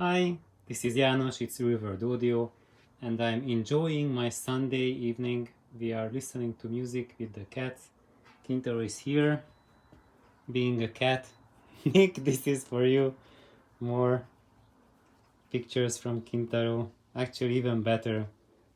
Hi, this is János, it's River Audio, and I'm enjoying my Sunday evening. We are listening to music with the cats. Kintaro is here, being a cat. Nick, this is for you. More pictures from Kintaro. Actually, even better,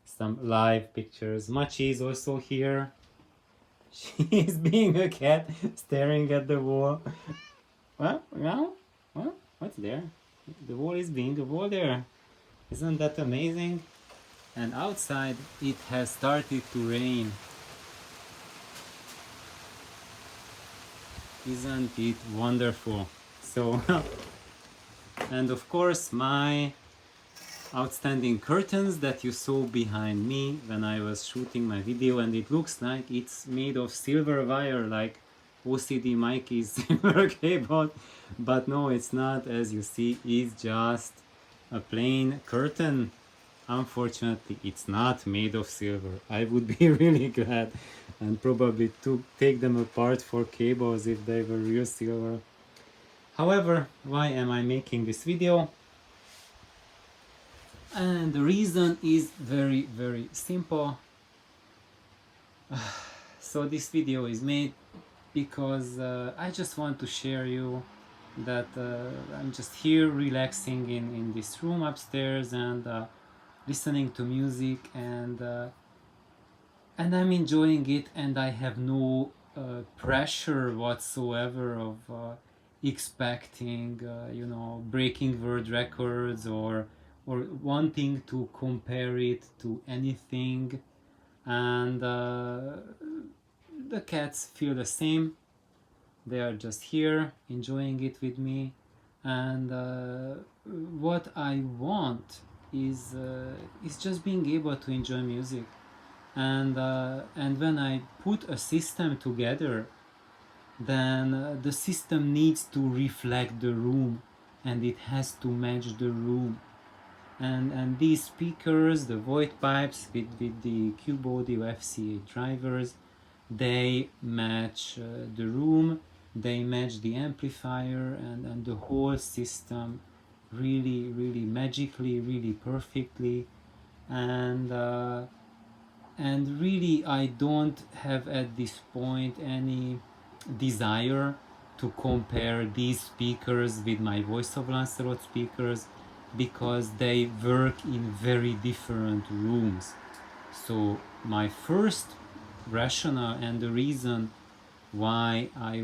some live pictures. Machi is also here. She is being a cat, staring at the wall. Well, now, well, what's there? The wall is being a wall there. Isn't that amazing? And outside it has started to rain. Isn't it wonderful? So, and of course, my outstanding curtains that you saw behind me when I was shooting my video, and it looks like it's made of silver wire, like OCD Mikey's silver cable, but no, it's not. As you see, it's just a plain curtain. Unfortunately, it's not made of silver. I would be really glad and probably to take them apart for cables if they were real silver. However, why am I making this video? And the reason is very simple. So this video is made because I just want to share you that I'm just here relaxing in this room upstairs and listening to music, and I'm enjoying it, and I have no pressure whatsoever of expecting breaking world records or wanting to compare it to anything. And the cats feel the same. They are just here enjoying it with me, and what I want is just being able to enjoy music. And when I put a system together, then the system needs to reflect the room, and it has to match the room. And these speakers, the void pipes with the Cube Audio FCA drivers, they match the room, they match the amplifier, and the whole system really magically, really perfectly. And really, I don't have at this point any desire to compare these speakers with my Voice of Lancelot speakers, because they work in very different rooms. So my first rationale and the reason why I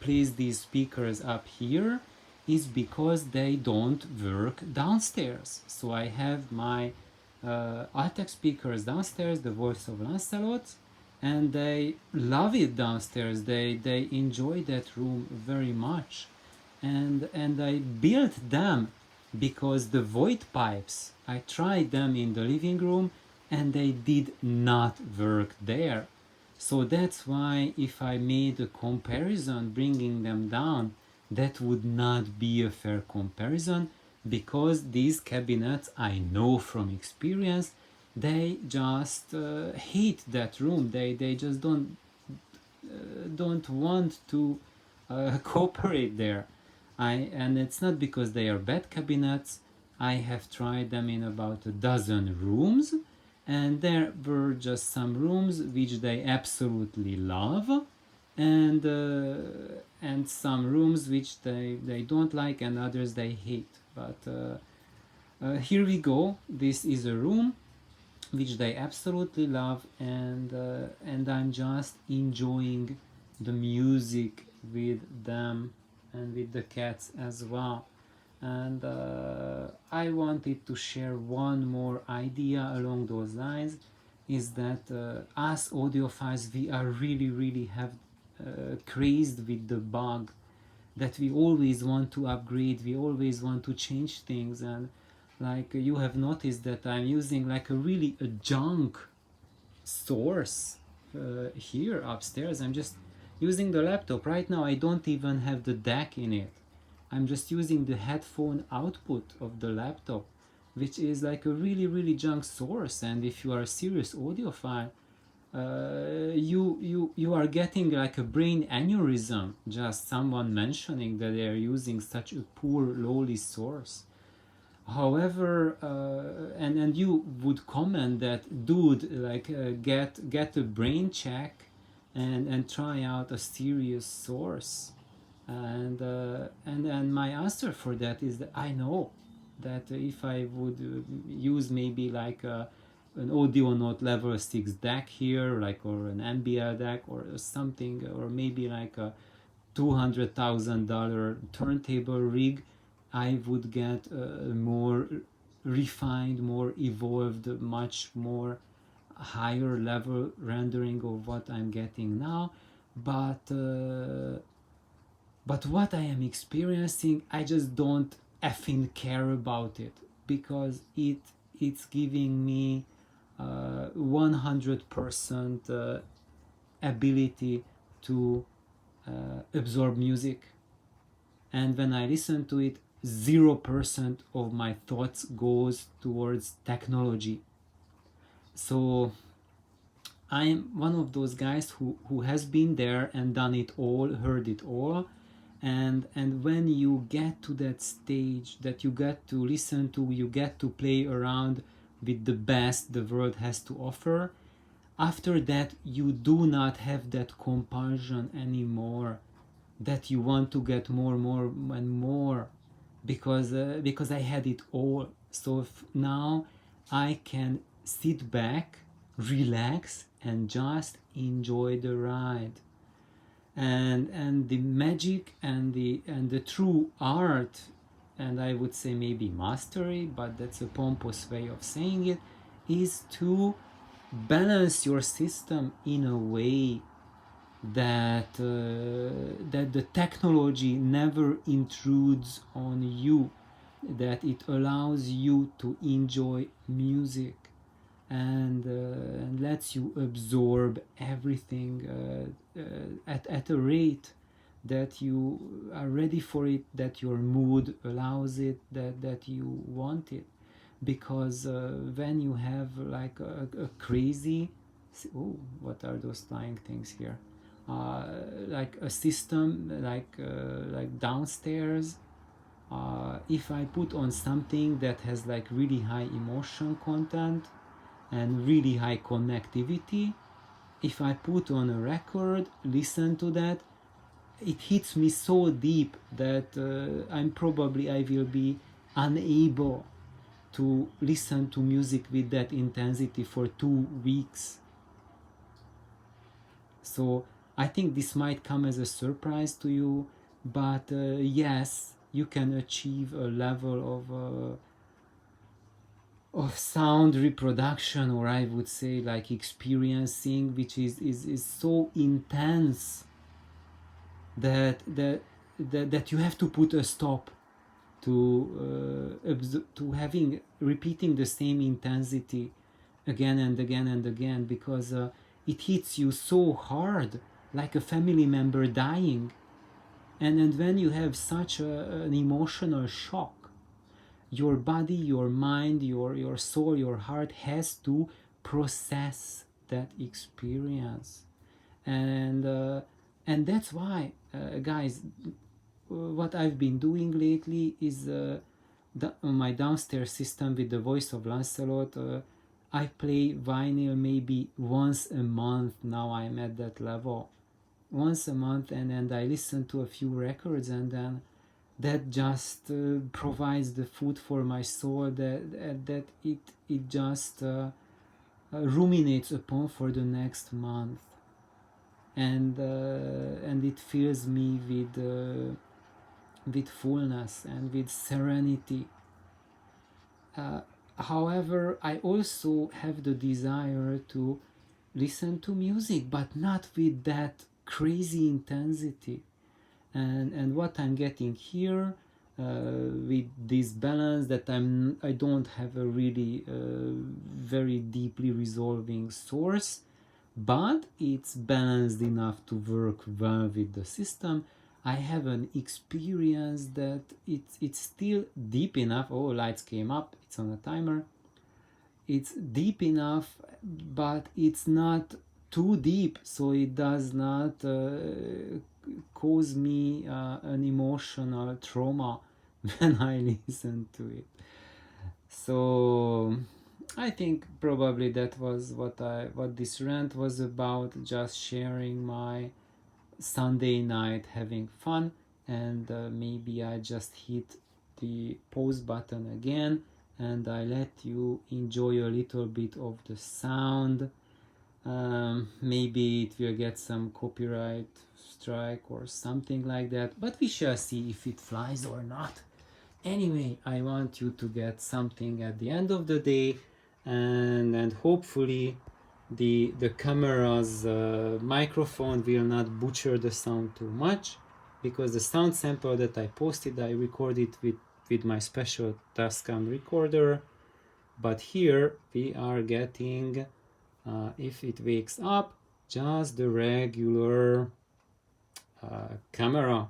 placed these speakers up here is because they don't work downstairs. So I have my Altex speakers downstairs, the Voice of Lancelot, and they love it downstairs. They enjoy that room very much, and I built them because the void pipes, I tried them in the living room and they did not work there. So that's why if I made a comparison bringing them down, that would not be a fair comparison, because these cabinets, I know from experience, they just hate that room. They just don't want to cooperate there. And it's not because they are bad cabinets. I have tried them in about a dozen rooms, and there were just some rooms which they absolutely love, and some rooms which they don't like, and others they hate. But here we go. This is a room which they absolutely love, and I'm just enjoying the music with them and with the cats as well. And I wanted to share one more idea along those lines, is that us audiophiles, we are really have crazed with the bug that we always want to upgrade, we always want to change things. And like you have noticed that I'm using like a junk source here upstairs. I'm just using the laptop right now. I don't even have the DAC in it. I'm just using the headphone output of the laptop, which is like a really junk source. And if you are a serious audiophile, you are getting like a brain aneurysm just someone mentioning that they are using such a poor lowly source. However, and you would comment that, dude, like get a brain check and try out a serious source. And my answer for that is that I know that if I would use maybe like an audio note level 6 deck here, like, or an MBL deck or something, or maybe like a $200,000 turntable rig, I would get a more refined, more evolved, much more higher level rendering of what I'm getting now. But but what I am experiencing, I just don't effing care about it, because it's giving me 100% ability to absorb music, and when I listen to it, 0% of my thoughts goes towards technology. So I'm one of those guys who has been there and done it all, heard it all. And when you get to that stage that you get to listen to, you get to play around with the best the world has to offer, after that you do not have that compulsion anymore, that you want to get more, and more, because I had it all. So now I can sit back, relax, and just enjoy the ride. And the magic and the true art, and I would say maybe mastery, but that's a pompous way of saying it, is to balance your system in a way that the technology never intrudes on you, that it allows you to enjoy music, and lets you absorb everything at a rate that you are ready for it, that your mood allows it, that you want it. Because when you have like a crazy, oh, what are those flying things here, like a system like downstairs, if I put on something that has like really high emotion content and really high connectivity, if I put on a record, listen to that, it hits me so deep that I will be unable to listen to music with that intensity for 2 weeks. So I think this might come as a surprise to you, but yes, you can achieve a level of sound reproduction, or I would say like experiencing, which is so intense that you have to put a stop to having repeating the same intensity again and again and again, because it hits you so hard, like a family member dying. And when you have such an emotional shock, your body, your mind, your soul, your heart has to process that experience. And that's why, guys, what I've been doing lately is my downstairs system with the voice of Lancelot. I play vinyl maybe once a month. Now I'm at that level, once a month, and I listen to a few records, and then that just provides the food for my soul, that it just ruminates upon for the next month, and it fills me with fullness and with serenity. Uh, However, I also have the desire to listen to music, but not with that crazy intensity. And what I'm getting here, with this balance, that I don't have a really very deeply resolving source, but it's balanced enough to work well with the system. I have an experience that it's still deep enough. Oh, lights came up, it's on a timer. It's deep enough, but it's not too deep, so it does not cause me an emotional trauma when I listen to it. So I think probably that was what this rant was about, just sharing my Sunday night having fun, and maybe I just hit the pause button again and I let you enjoy a little bit of the sound. Maybe it will get some copyright strike or something like that, but we shall see if it flies or not. Anyway, I want you to get something at the end of the day, and hopefully the camera's microphone will not butcher the sound too much, because the sound sample that I posted, I recorded with my special Tascam recorder, but here we are getting, if it wakes up, just the regular camera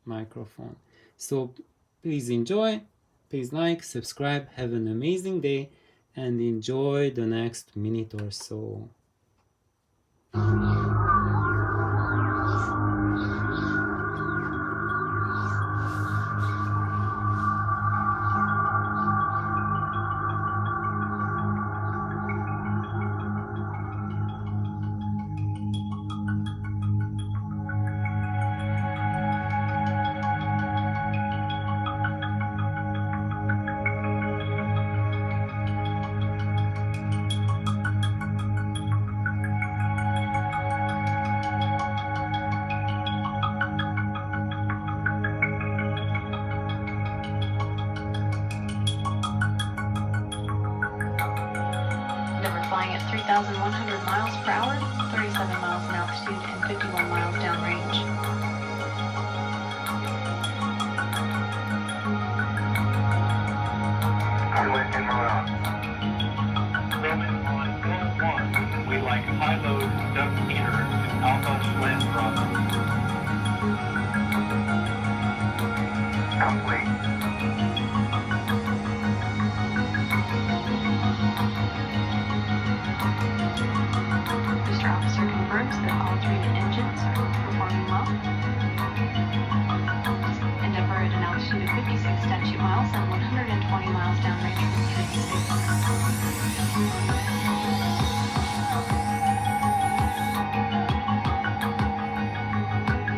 microphone. So please enjoy, please like, subscribe, have an amazing day, and enjoy the next minute or so. Flying at 3,100 miles per hour, 37 miles in altitude, and 51 miles downrange. Roman on Go 1, we like high-load Doug Peter to Alpha Slam Bravo. Complete. Booster officer confirms that all three engines are performing well. Endeavour at an altitude of 56 statute miles and 120 miles downrange from Kennedy Space Center.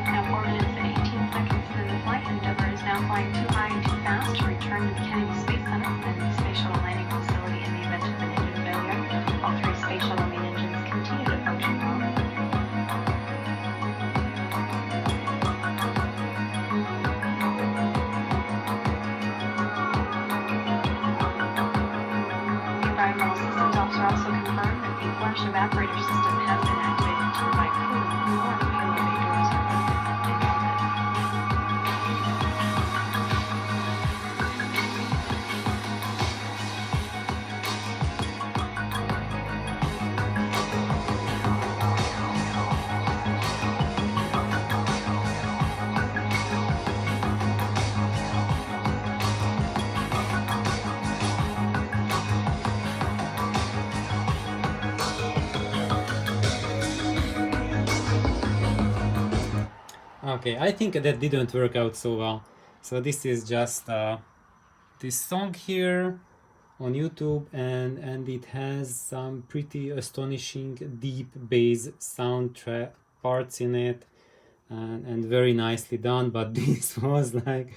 Now 4 minutes and 18 seconds into the flight, Endeavour is now flying too high and too fast to return to the Kennedy Space Center and the Space Shuttle landing facility in the event of an engine failure. All three Space Shuttle main engines continue to function well. The environmental systems officer also confirmed that the flash evaporator system has been activated to provide cooling before the payload bay doors are opened in transit. Okay, I think that didn't work out so well. So this is just this song here on YouTube, and it has some pretty astonishing deep bass soundtrack parts in it, and very nicely done, but this was like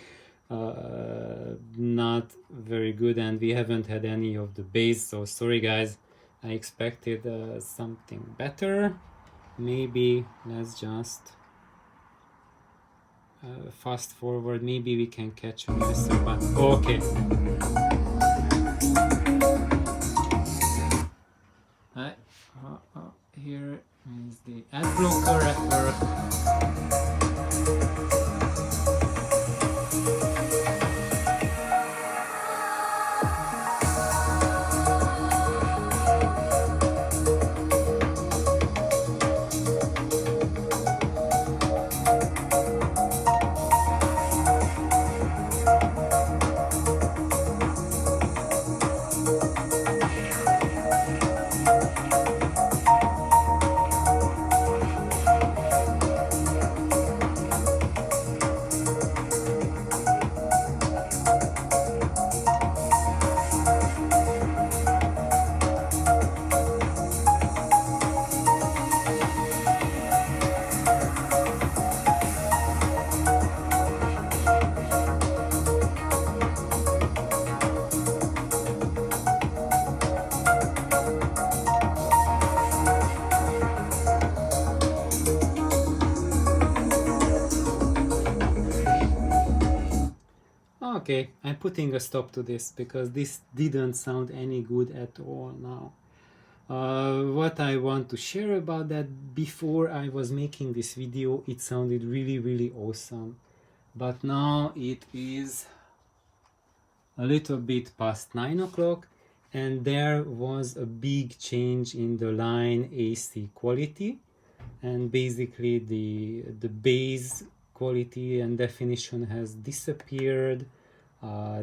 not very good, and we haven't had any of the bass, so sorry guys. I expected something better. Maybe let's just fast forward, maybe we can catch a lesser, but okay. Here is the ad blocker at work. Okay, I'm putting a stop to this because this didn't sound any good at all now. What I want to share about that, before I was making this video, it sounded really awesome. But now it is a little bit past 9 o'clock, and there was a big change in the line AC quality, and basically the bass quality and definition has disappeared.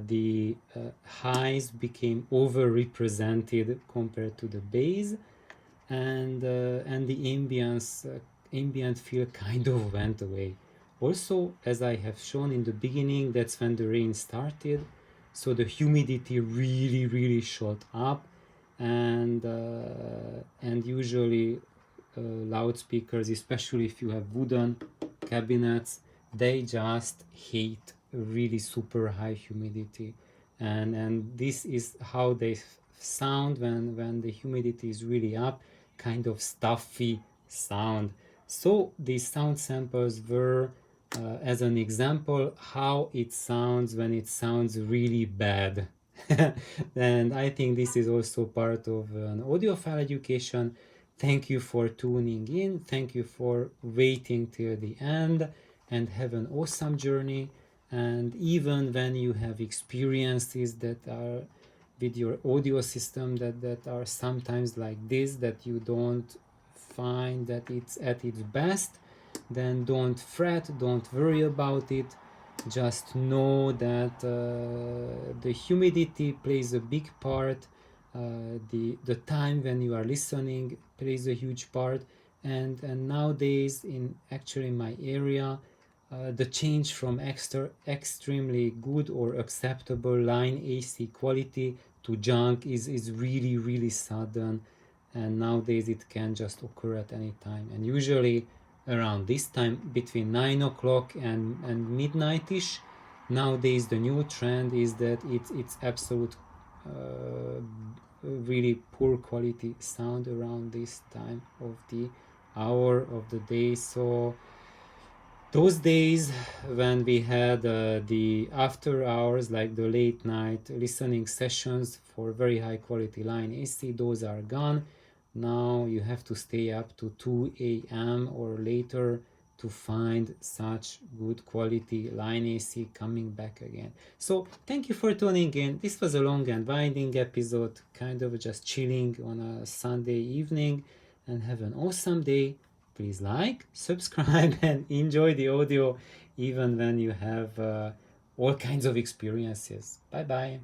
The highs became overrepresented compared to the bass, and the ambient feel kind of went away. Also, as I have shown in the beginning, that's when the rain started, so the humidity really shot up, and usually loudspeakers, especially if you have wooden cabinets, they just hate really super high humidity, and this is how they sound when the humidity is really up, kind of stuffy sound. So these sound samples were as an example how it sounds when it sounds really bad. And I think this is also part of an audiophile education. Thank you for tuning in. Thank you for waiting till the end, and have an awesome journey. And even when you have experiences that are with your audio system that are sometimes like this, that you don't find that it's at its best, then don't fret, don't worry about it. Just know that the humidity plays a big part. The time when you are listening plays a huge part, and nowadays in actually my area, the change from extremely good or acceptable line AC quality to junk is really sudden, and nowadays it can just occur at any time, and usually around this time between 9 o'clock and midnight-ish. Nowadays the new trend is that it's absolute really poor quality sound around this time of the hour of the day. So those days when we had the after hours, like the late night listening sessions for very high quality line AC, those are gone. Now you have to stay up to 2 a.m. or later to find such good quality line AC coming back again. So thank you for tuning in. This was a long and winding episode, kind of just chilling on a Sunday evening, and have an awesome day. Please like, subscribe, and enjoy the audio even when you have all kinds of experiences. Bye bye.